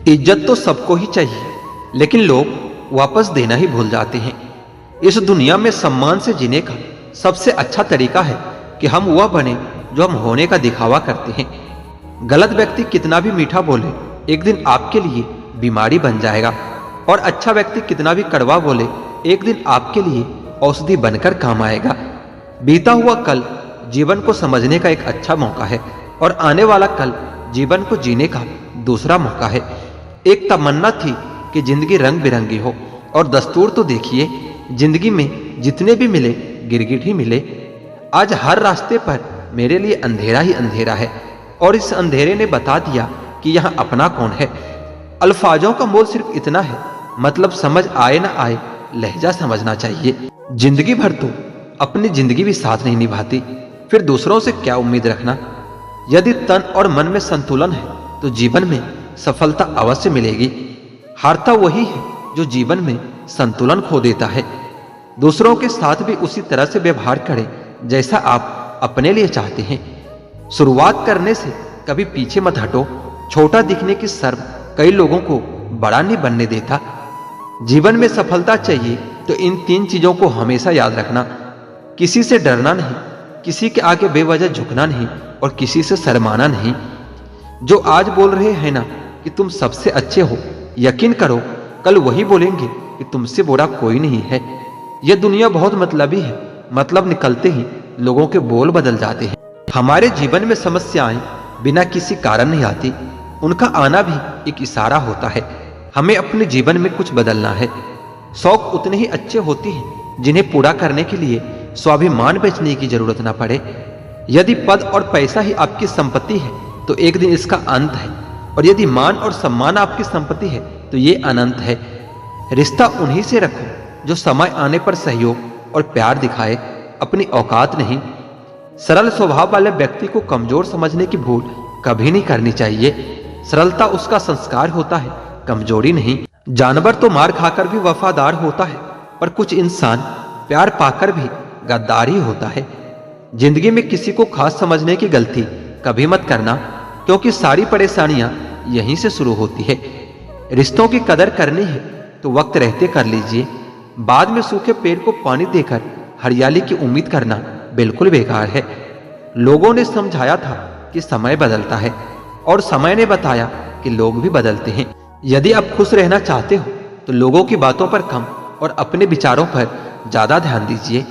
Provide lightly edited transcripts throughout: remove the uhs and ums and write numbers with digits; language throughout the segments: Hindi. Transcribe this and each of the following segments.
इज्जत तो सबको ही चाहिए, लेकिन लोग वापस देना ही भूल जाते हैं। इस दुनिया में सम्मान से जीने का सबसे अच्छा तरीका है कि हम वह बने जो हम होने का दिखावा करते हैं। गलत व्यक्ति कितना भी मीठा बोले, एक दिन आपके लिए बीमारी बन जाएगा, और अच्छा व्यक्ति कितना भी कड़वा बोले, एक दिन आपके लिए औषधि बनकर काम आएगा। बीता हुआ कल जीवन को समझने का एक अच्छा मौका है, और आने वाला कल जीवन को जीने का दूसरा मौका है। एक तमन्ना थी कि जिंदगी रंग बिरंगी हो, और दस्तूर तो देखिए, जिंदगी में जितने भी मिले गिरगिट ही मिले। आज हर रास्ते पर मेरे लिए अंधेरा ही अंधेरा है, और इस अंधेरे ने बता दिया कि यहाँ अपना कौन है। अल्फाजों का मोल सिर्फ इतना है, मतलब समझ आए ना आए लहजा समझना चाहिए। जिंदगी भर तो अपनी जिंदगी भी साथ नहीं निभाती, फिर दूसरों से क्या उम्मीद रखना। यदि तन और मन में संतुलन है तो जीवन में सफलता अवश्य मिलेगी। हारता वही है जो जीवन में संतुलन खो देता है। दूसरों के साथ भी उसी तरह से व्यवहार करें जैसा आप अपने लिए चाहते हैं। शुरुआत करने से कभी पीछे मत हटो। छोटा दिखने की शर्म कई लोगों को बड़ा नहीं बनने देता। जीवन में सफलता चाहिए तो इन 3 चीजों को हमेशा याद रखना। किसी से डरना नहीं, किसी के आगे बेवजह झुकना नहीं, और किसी से शर्माना नहीं। जो आज बोल रहे हैं ना कि तुम सबसे अच्छे हो, यकीन करो कल वही बोलेंगे कि तुमसे बुरा कोई नहीं है। यह दुनिया बहुत मतलबी है, मतलब निकलते ही लोगों के बोल बदल जाते हैं। हमारे जीवन में समस्याएं बिना किसी कारण नहीं आती, उनका आना भी एक इशारा होता है। हमें अपने जीवन में कुछ बदलना है। शौक उतने ही अच्छे होते हैं जिन्हें पूरा करने के लिए स्वाभिमान बेचने की जरूरत ना पड़े। यदि पद और पैसा ही आपकी संपत्ति है तो एक दिन इसका अंत है, और यदि मान और सम्मान आपकी संपत्ति है तो ये अनंत है। रिश्ता उन्हीं से रखो जो समय आने पर सहयोग और प्यार दिखाए, अपनी औकात नहीं। सरल स्वभाव वाले व्यक्ति को कमजोर समझने की भूल कभी नहीं करनी चाहिए। सरलता उसका संस्कार होता है, कमजोरी नहीं। जानवर तो मार खाकर भी वफादार होता है, पर कुछ इंसान प्यार पाकर भी गद्दार ही होता है। जिंदगी में किसी को खास समझने की गलती कभी मत करना, क्योंकि सारी परेशानियां यहीं से शुरू होती है। रिश्तों की कदर करनी है तो वक्त रहते कर लीजिए। बाद में सूखे पेड़ को पानी देकर हरियाली की उम्मीद करना बिल्कुल बेकार है। लोगों ने समझाया था कि समय बदलता है, और समय ने बताया कि लोग भी बदलते हैं। यदि आप खुश रहना चाहते हो तो लोगों की बातों पर कम और अपने विचारों पर ज्यादा ध्यान दीजिए।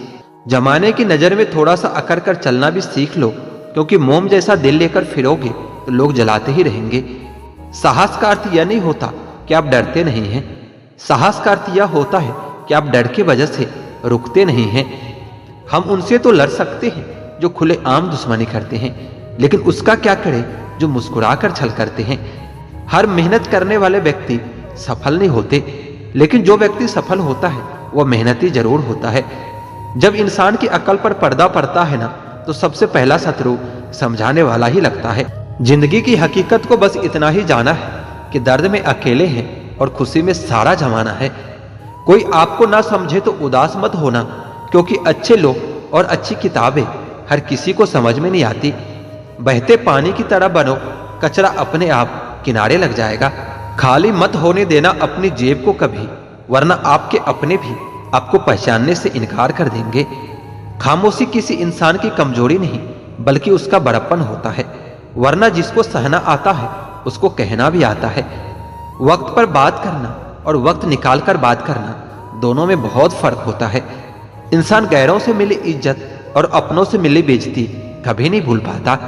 जमाने की नजर में थोड़ा सा अकड़ कर चलना भी सीख लो, क्योंकि मोम जैसा दिल लेकर फिरोगे तो लोग जलाते ही रहेंगे। साहस का अर्थ यह नहीं होता कि आप डरते नहीं हैं। साहस का अर्थ यह होता है कि आप डर की वजह से रुकते नहीं हैं। हम उनसे तो लड़ सकते हैं जो खुले आम दुश्मनी करते हैं, लेकिन उसका क्या करें जो मुस्कुरा कर छल करते हैं। हर मेहनत करने वाले व्यक्ति सफल नहीं होते, लेकिन जो व्यक्ति सफल होता है वह मेहनती जरूर होता है। जब इंसान की अकल पर पर्दा पड़ता है ना, तो सबसे पहला शत्रु समझाने वाला ही लगता है। जिंदगी की हकीकत को बस इतना ही जाना है कि दर्द में अकेले हैं और खुशी में सारा जमाना है। कोई आपको ना समझे तो उदास मत होना, क्योंकि अच्छे लोग और अच्छी किताबें हर किसी को समझ में नहीं आती। बहते पानी की तरह बनो, कचरा अपने आप किनारे लग जाएगा। खाली मत होने देना अपनी जेब को कभी, वरना आपके अपने भी आपको पहचानने से इनकार कर देंगे। खामोशी किसी इंसान की कमजोरी नहीं, बल्कि उसका बड़प्पन होता है, वरना जिसको सहना आता है उसको कहना भी आता है। वक्त पर बात करना और वक्त निकाल कर बात करना, दोनों में बहुत फर्क होता है। इंसान गैरों से मिली इज्जत और अपनों से मिली बेइज्जती कभी नहीं भूल पाता।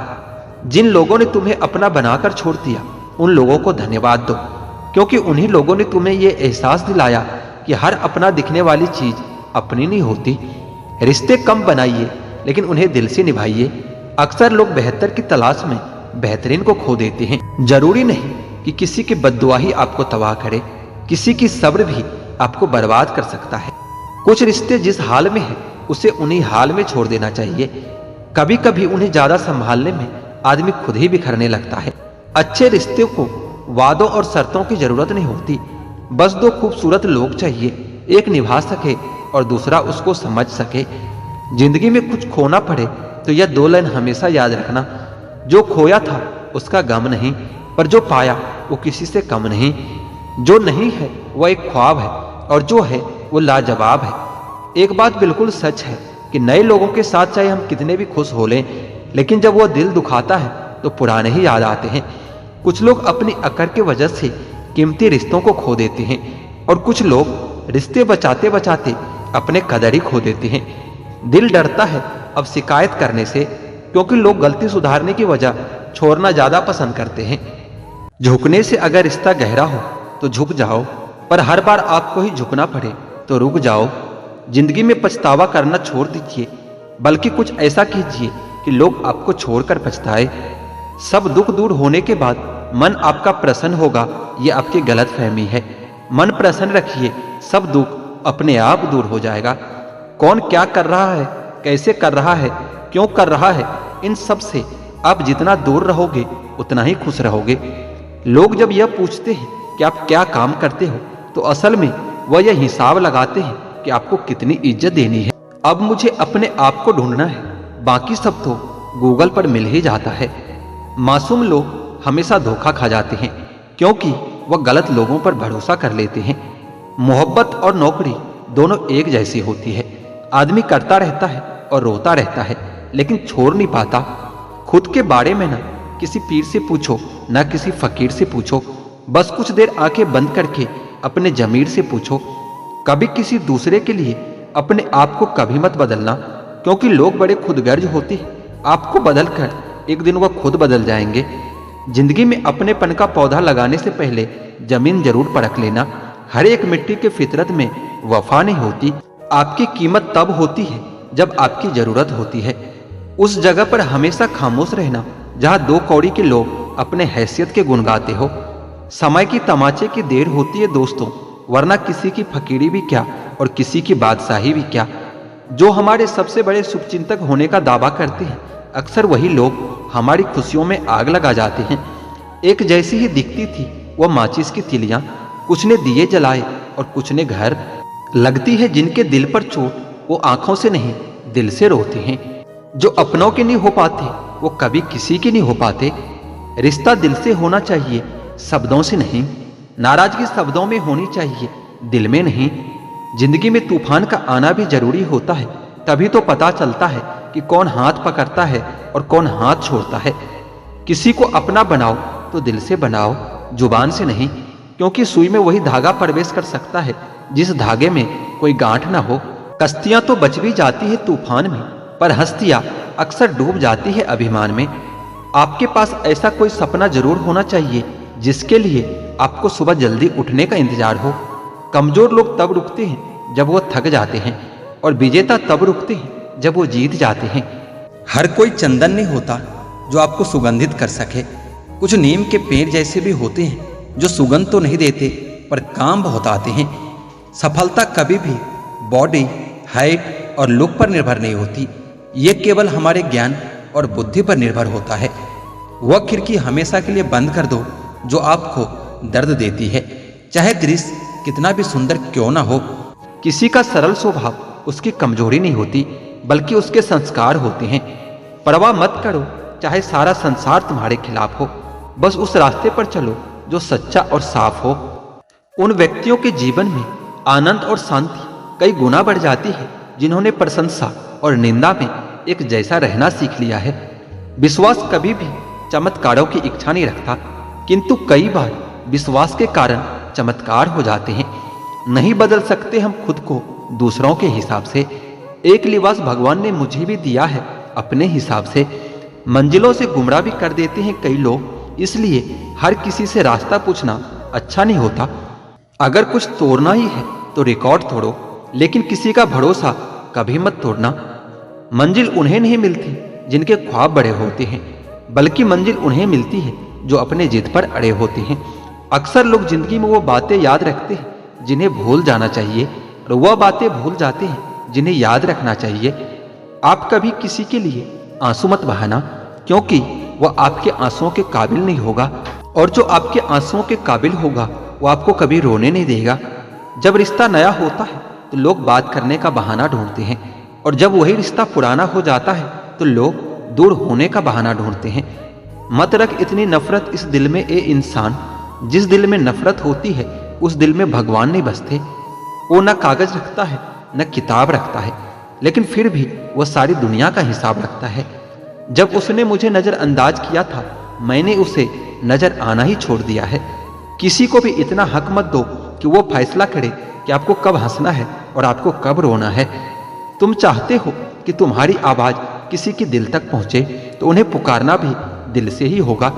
जिन लोगों ने तुम्हें अपना बनाकर छोड़ दिया, उन लोगों को धन्यवाद दो, क्योंकि उन्हीं लोगों ने तुम्हें यह एहसास दिलाया कि हर अपना दिखने वाली चीज अपनी नहीं होती। रिश्ते कम बनाइए, लेकिन उन्हें दिल से निभाइए। अक्सर लोग बेहतर की तलाश में बेहतरीन को खो देते हैं। जरूरी नहीं कि किसी की बद्दुआ ही आपको तबाह करे, किसी की सब्र भी आपको बर्बाद कर सकता है। कुछ रिश्ते जिस हाल में है उसे उन्हीं हाल में छोड़ देना चाहिए। कभी कभी उन्हें ज्यादा संभालने में आदमी खुद ही बिखरने लगता है। अच्छे रिश्ते को वादों और शर्तों की जरूरत नहीं होती, बस 2 खूबसूरत लोग चाहिए, एक निभा सके और दूसरा उसको समझ सके। जिंदगी में कुछ खोना पड़े तो यह 2 लाइन हमेशा याद रखना, जो खोया था उसका गम नहीं, पर जो पाया वो किसी से कम नहीं। जो नहीं है वह एक ख्वाब है और जो है वो लाजवाब है। एक बात बिल्कुल सच है कि नए लोगों के साथ चाहे हम कितने भी खुश हो लें, लेकिन जब वो दिल दुखाता है तो पुराने ही याद आते हैं। कुछ लोग अपनी अकड़ की वजह से कीमती रिश्तों को खो देते हैं और कुछ लोग रिश्ते बचाते बचाते अपने कदर ही खो देते हैं। दिल डरता है अब शिकायत करने से, क्योंकि लोग गलती सुधारने की वजह छोड़ना ज्यादा पसंद करते हैं। झुकने से अगर रिश्ता गहरा हो तो झुक जाओ, पर हर बार आपको ही झुकना पड़े तो रुक जाओ। जिंदगी में पछतावा करना छोड़ दीजिए, बल्कि कुछ ऐसा कीजिए कि लोग आपको छोड़कर पछताए। सब दुख दूर होने के बाद मन आपका प्रसन्न होगा, ये आपकी गलतफहमी है। मन प्रसन्न रखिए, सब दुख अपने आप दूर हो जाएगा। कौन क्या कर रहा है, कैसे कर रहा है, क्यों कर रहा है, इन सब से आप जितना दूर रहोगे उतना ही खुश रहोगे। लोग जब यह पूछते हैं कि आप क्या काम करते हो, तो असल में वह यह हिसाब लगाते हैं कि आपको कितनी इज्जत देनी है। अब मुझे अपने आप को ढूंढना है, बाकी सब तो गूगल पर मिल ही जाता है। मासूम लोग हमेशा धोखा खा जाते हैं, क्योंकि वह गलत लोगों पर भरोसा कर लेते हैं। मोहब्बत और नौकरी दोनों एक जैसी होती है। आदमी करता रहता है और रोता रहता है, लेकिन छोड़ नहीं पाता। खुद के बारे में ना किसी पीर से पूछो, ना किसी फकीर से पूछो। बस कुछ देर आंखें बंद करके अपने जमीर से पूछो। कभी किसी दूसरे के लिए अपने आप को कभी मत बदलना, क्योंकि लोग बड़े खुदगर्ज होते हैं। आपको बदलकर एक दिन वह खुद बदल जाएंगे। जिंदगी में अपनेपन का पौधा लगाने से पहले जमीन जरूर परख लेना। हर एक मिट्टी के फितरत में वफा नहीं होती। आपकी कीमत तब होती है जब आपकी जरूरत होती है। उस जगह पर हमेशा खामोश रहना जहां दो कौड़ी के लोग अपने हैसियत के गुण गाते हो। समय की तमाचे की देर होती है दोस्तों, वरना किसी की फकीरी भी क्या और किसी की बादशाही भी क्या। जो हमारे सबसे बड़े शुभचिंतक होने का दावा करते हैं, अक्सर वही लोग हमारी खुशियों में आग लगा जाते हैं। एक जैसी ही दिखती थी वह माचिस की तिलियां, कुछ ने दिए जलाए और कुछ ने घर। लगती है जिनके दिल पर चोट वो आंखों से नहीं दिल से रोते हैं। जो अपनों के नहीं हो पाते वो कभी किसी के नहीं हो पाते। रिश्ता दिल से होना चाहिए, शब्दों से नहीं। नाराजगी शब्दों में होनी चाहिए, दिल में नहीं। जिंदगी में तूफान का आना भी जरूरी होता है, तभी तो पता चलता है कि कौन हाथ पकड़ता है और कौन हाथ छोड़ता है। किसी को अपना बनाओ तो दिल से बनाओ, जुबान से नहीं, क्योंकि सुई में वही धागा प्रवेश कर सकता है जिस धागे में कोई गांठ ना हो। कश्तियां तो बच भी जाती है तूफान में, पर हस्तियां अक्सर डूब जाती है अभिमान में। आपके पास ऐसा कोई सपना जरूर होना चाहिए जिसके लिए आपको सुबह जल्दी उठने का इंतजार हो। कमजोर लोग तब रुकते हैं जब वो थक जाते हैं, और विजेता तब रुकते हैं जब वो जीत जाते हैं। हर कोई चंदन नहीं होता जो आपको सुगंधित कर सके। कुछ नीम के पेड़ जैसे भी होते हैं जो सुगंध तो नहीं देते पर काम बहुत आते हैं। सफलता कभी भी बॉडी, हाइट और लुक पर निर्भर नहीं होती, ये केवल हमारे ज्ञान और बुद्धि पर निर्भर होता है। वह खिड़की हमेशा के लिए बंद कर दो जो आपको दर्द देती है, चाहे दृश्य कितना भी सुंदर क्यों ना हो। किसी का सरल स्वभाव उसकी कमजोरी नहीं होती, बल्कि उसके संस्कार होते हैं। परवाह मत करो चाहे सारा संसार तुम्हारे खिलाफ हो, बस उस रास्ते पर चलो जो सच्चा और साफ हो। उन व्यक्तियों के जीवन में आनंद और शांति कई गुना बढ़ जाती है जिन्होंने प्रशंसा और निंदा में एक जैसा रहना सीख लिया है। विश्वास कभी भी चमत्कारों की इच्छा नहीं रखता, किंतु कई बार विश्वास के कारण चमत्कार हो जाते हैं। नहीं बदल सकते हम खुद को दूसरों के हिसाब से। एक लिबास भगवान ने मुझे भी दिया है अपने हिसाब से। मंजिलों से गुमराह भी कर देते हैं कई लोग, इसलिए हर किसी से रास्ता पूछना अच्छा नहीं होता। अगर कुछ तोड़ना ही है तो रिकॉर्ड तोड़ो, लेकिन किसी का भरोसा कभी मत तोड़ना। मंजिल उन्हें नहीं मिलती जिनके ख्वाब बड़े होते हैं, बल्कि मंजिल उन्हें मिलती है जो अपने जिद पर अड़े होते हैं। अक्सर लोग जिंदगी में वो बातें याद रखते हैं जिन्हें भूल जाना चाहिए, और वह बातें भूल जाते हैं जिन्हें याद रखना चाहिए। आप कभी किसी के लिए आंसू मत बहाना, क्योंकि वह आपके आंसुओं के काबिल नहीं होगा, और जो आपके आंसुओं के काबिल होगा वो आपको कभी रोने नहीं देगा। जब रिश्ता नया होता है तो लोग बात करने का बहाना ढूंढते हैं, और जब वही रिश्ता पुराना हो जाता है तो लोग दूर होने का बहाना ढूंढते हैं। मत रख इतनी नफरत इस दिल में ए इंसान, जिस दिल में नफरत होती है उस दिल में भगवान नहीं बसते। वो न कागज रखता है न किताब रखता है, लेकिन फिर भी वह सारी दुनिया का हिसाब रखता है। जब उसने मुझे नजरअंदाज किया था, मैंने उसे नजर आना ही छोड़ दिया है। किसी को भी इतना हक मत दो कि वो फैसला करे कि आपको कब हंसना है और आपको कब रोना है। तुम चाहते हो कि तुम्हारी आवाज किसी के दिल तक पहुंचे, तो उन्हें पुकारना भी दिल से ही होगा।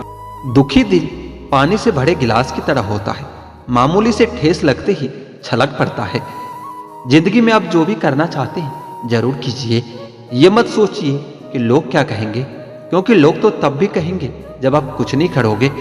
दुखी दिल पानी से भरे गिलास की तरह होता है, मामूली से ठेस लगते ही छलक पड़ता है। जिंदगी में आप जो भी करना चाहते हैं जरूर कीजिए। ये मत सोचिए कि लोग क्या कहेंगे, क्योंकि लोग तो तब भी कहेंगे जब आप कुछ नहीं करोगे।